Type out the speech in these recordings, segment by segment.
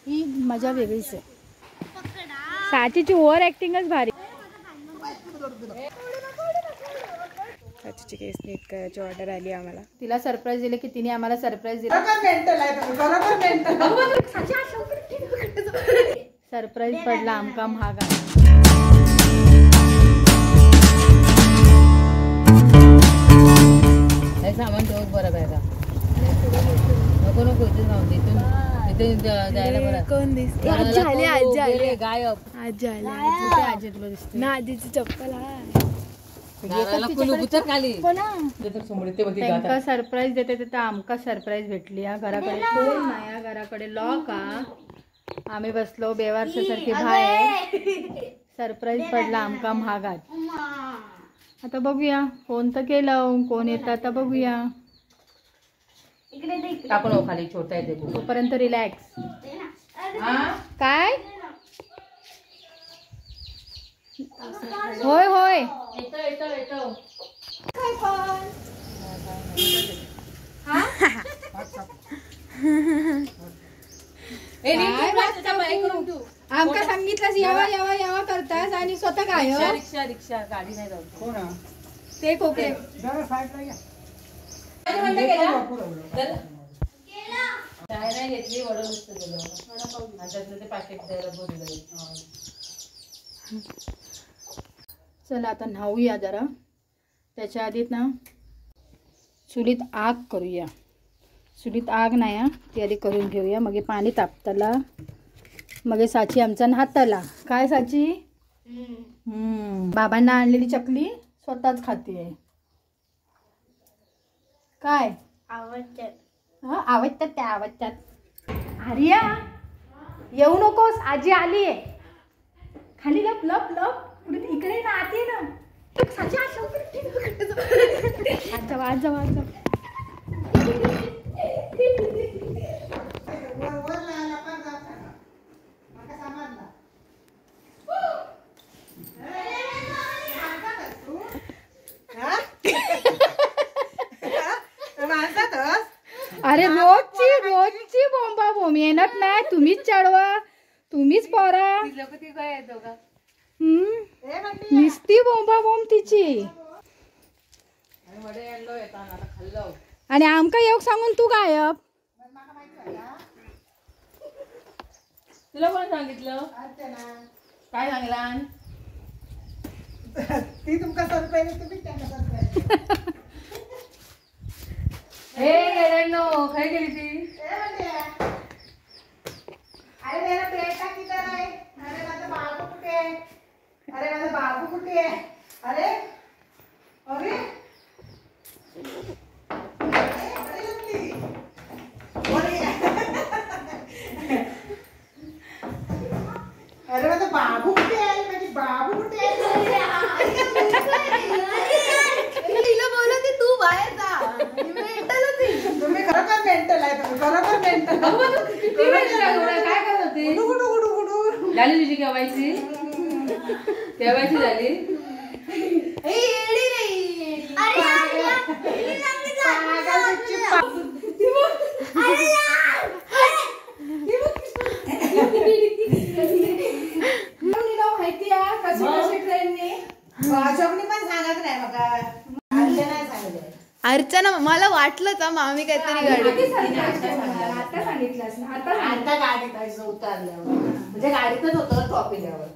ही मजा वेगळीच आहे. साचीची ओव्हर ऍक्टिंगच भारी. साचीची केस नीट करायची ऑर्डर आली आम्हाला. तिला सरप्राईज दिले की तिने आम्हाला सरप्राईज दिला. सरप्राईज पडला आमका महागा. सामान ठेव बरं आहे का नको नको इथे जाऊन इथून इथे जायला बरं. कोण दिसते? आजी आली. आजी आली. गायब. आजी आली. आजी तुला दिसते ना. आजीची चप्पल आहे. त्यांका सरप्राईज देते तिथं आमका सरप्राईज भेटली. या घराकडे कोण नाही. या घराकडे लॉक हा. आम्ही बसलो बेवारशासारखी बाहेर. सरप्राईज पडला आमका महागात. आता बघूया फोन तर केलं कोण येतं आता बघूया. टाकून खाली छोटा आहे तोपर्यंत रिलॅक्स. काय होय होय आमका सांगितलं यावा यावा यावा करतास आणि स्वतः काय रिक्षा रिक्षा गाडी नाही जाऊ. ते कोकरे घेतली वडं नुसतं गेलं ते पाकिट द्यायला. चला आता न्हाऊया जरा. त्याच्या आधीत ना चुलीत आग करूया. चुलीत आग नाही ती आधी करून घेऊया. मग पाणी तापताला मग साची आमचा नाताला. काय साची बाबांना आणलेली चकली स्वतःच खाते. काय आवडतात आवडतात त्या आवडतात. आर्या येऊ नकोस आजी आली आहे. खाली लप लप लप इकडे ना आते ना. आज जाऊ आज जाऊ. अरे रोजची बोंबा बोंब येणार नाही. तुम्हीच चढवा तुम्हीच पोरा. नुसती बोंबा बोंब तिची. आणि आमका योग सांगून तू गायब. तुला कोण सांगितलं? काय सांगला? ती तुमका सरप्राईज तुम्ही त्यांना सरप्राईज. हे गेलो काय गेली ती? अरे मेरा बेटा किधर है? अरे माझा बाबू कुठे आहे? अरे माझा बाबू कुठे आहे? अरे अरे अरे माझा बाबू कुठे आहे? माझी बाबू कुठे आहे? तिला बोलते तू बाहेर जा. तुम्ही खरोखर मेंटल आहे. तुम्ही खरोखर मेंटल. काय करत होती? गुडू गुडू गुडू झाली तुझी केवायसी? केवायसी झाली? अर्चना मला वाटलं का मामी काहीतरी गाडी आता गाडीत उतरल्यावर म्हणजे गाडीतच होतं टॉपिकवर.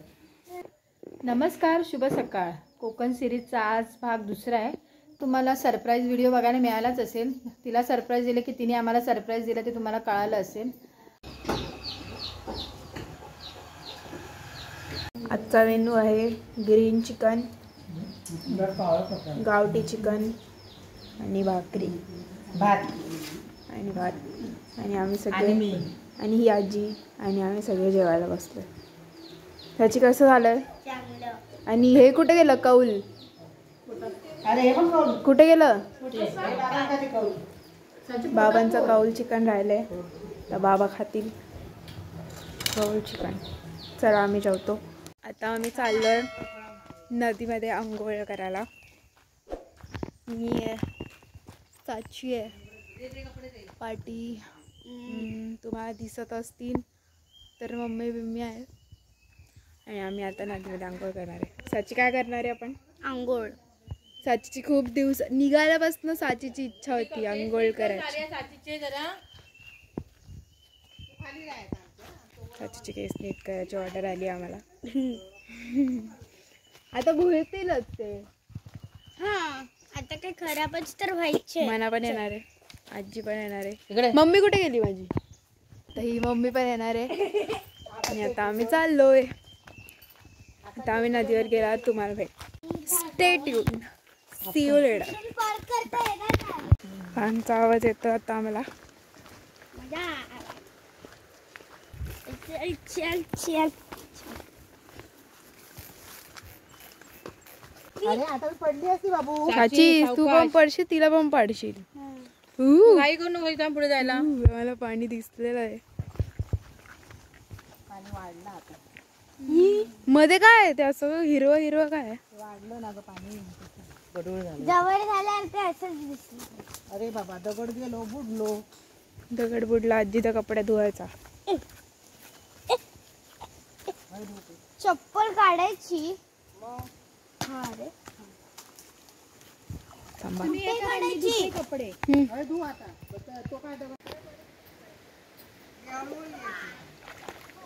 नमस्कार शुभ सकाळ. कोकण सिरीजचा आज भाग दुसरा आहे. तुम्हाला सरप्राईज व्हिडिओ बघायला मिळालाच असेल. तिला सरप्राईज दिले की तिने आम्हाला सरप्राईज दिलं ते तुम्हाला कळालं असेल. आजचा मेनू आहे ग्रीन चिकन, गावठी चिकन आणि भाकरी भात आणि आम्ही सगळे आणि ही आजी आणि आम्ही सगळे जेवायला बसलो. ह्याची कसं झालंय? आणि हे कुठे गेलं कौल? कुठे गेलं? बाबांचं कौल चिकन राहिलंय तर बाबा खातील कौल चिकन. चला आम्ही जेवतो. आता आम्ही चाललोय नदीमध्ये आंघोळ करायला. मी आहे, साची आहे, पाटी तुम्हाला दिसत असतील. तर मम्मी बिम्मी आहे आणि आम्ही आता नदीमध्ये आंघोळ करणार आहे. साची काय करणार आहे आपण? आंघोळ. साचीची खूप दिवस निघाल्यापासून साचीची इच्छा होती आंघोळ करायची. साचीची केस नीट करायची ऑर्डर आली आम्हाला. आता भुळतीलच ते. हा आता काय खराबच तर व्हायचे. मना पण येणार आहे, आजी पण येणार आहे. इकडे मम्मी कुठे गेली माझी? तर ही मम्मी पण येणार आहे आणि आता आम्ही चाललोय. आता आम्ही नदीवर गेला तुम्हाला भेट. Stay tuned. See you later. फॅनचा आवाज येतो आता आम्हाला. चल चल. अरे आता मी पडली असती बाबू. साची तू पण पडशील, तिला पण पाडशील. काही करू नको इथं पुढे जायला. मला पाणी दिसलेलं आहे. पाणी वाढलं आता. मध्ये काय आहे ते असं हिरवं हिरवं काय आहे? वाढलं ना ग पाणी. गडूळ झालं. जवळ झाल्यावर ते असंच दिसलं. अरे बाबा दगड गेलो बुडलो. दगड बुडला. आजीचा कपडे धुवायचा. चप्पल काढायची. हा रे थांबा. काढायची. कपडे अरे धू आता. तो काय दगड.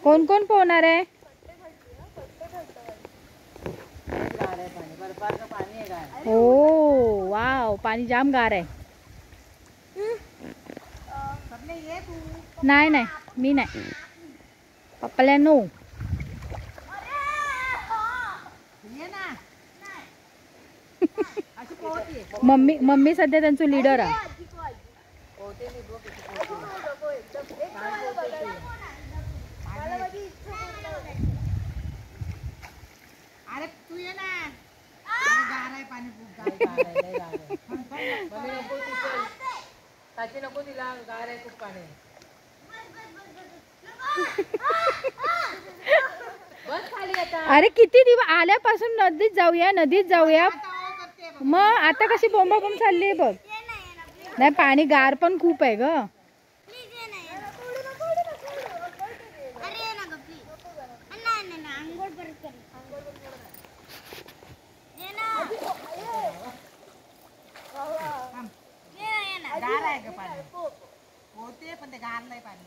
कोण कोण पोहणार आहे? हो वाव, पाणी जाम गार आहे. नाही नाही मी नाही. पप्पाला नो. मम्मी सध्या त्यांचं लीडर आहे. अरे तू ये ना. गार आहे पाणी खूप गार आहे. साची नको तिला, गार आहे खूप पाणी. बस खाली आता. अरे किती दिवस आल्यापासून नदीत जाऊया. मग आता कशी बोंबाबोंब चालली आहे बघ. नाही पाणी गार पण खूप आहे ग. गार आहे ग पाणी. होते पण ते गार नाही पाणी.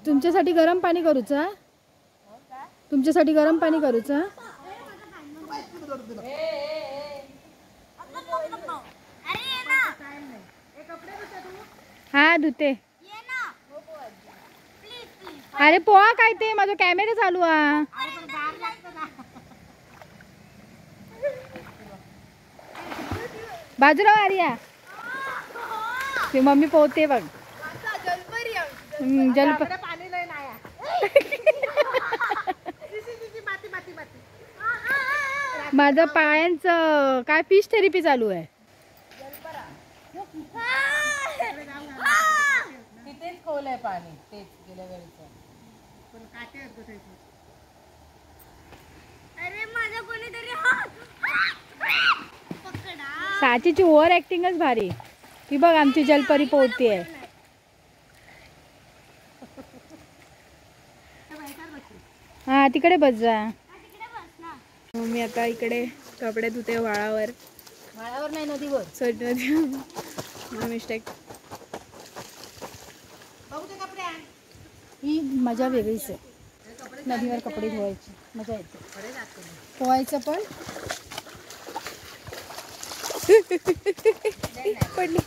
तुमच्यासाठी गरम पाणी करूचा. तुमच्यासाठी गरम पाणी करूचा. हा धुते. अरे पोहा काय ते माझा कॅमेरा चालू आहे. बाजूला आर्या. ते मम्मी पोहते बघ. जलप पाणी लय नाही. माझं पायांचं काय फिश थेरपी चालू आहे. तिथेच खोल आहे पाणी. तेच गेल्या वेळेचं. अरे माझा कोणीतरी पकडा. साचीची ओव्हर ऍक्टिंगच भारी. ती बघ आमची जलपरी पोहतीये. हा तिकडे बस जा. मी आता इकडे कपडे धुते वाळावर. नाही नदीवर. सॉरी नदी. मिस्टेक. ही मजा वेगळीच आहे. नदीवर कपडे धुवायची मजा येते. पोहायचं पण. पडली.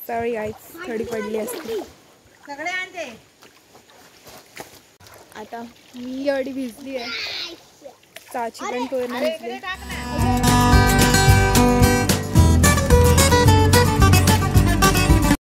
सॉरी गाईस, थोडी पडली असते. सगळे आणते. आता मी एवढी भिजली आहे. साची पण पूर्ण भिजली.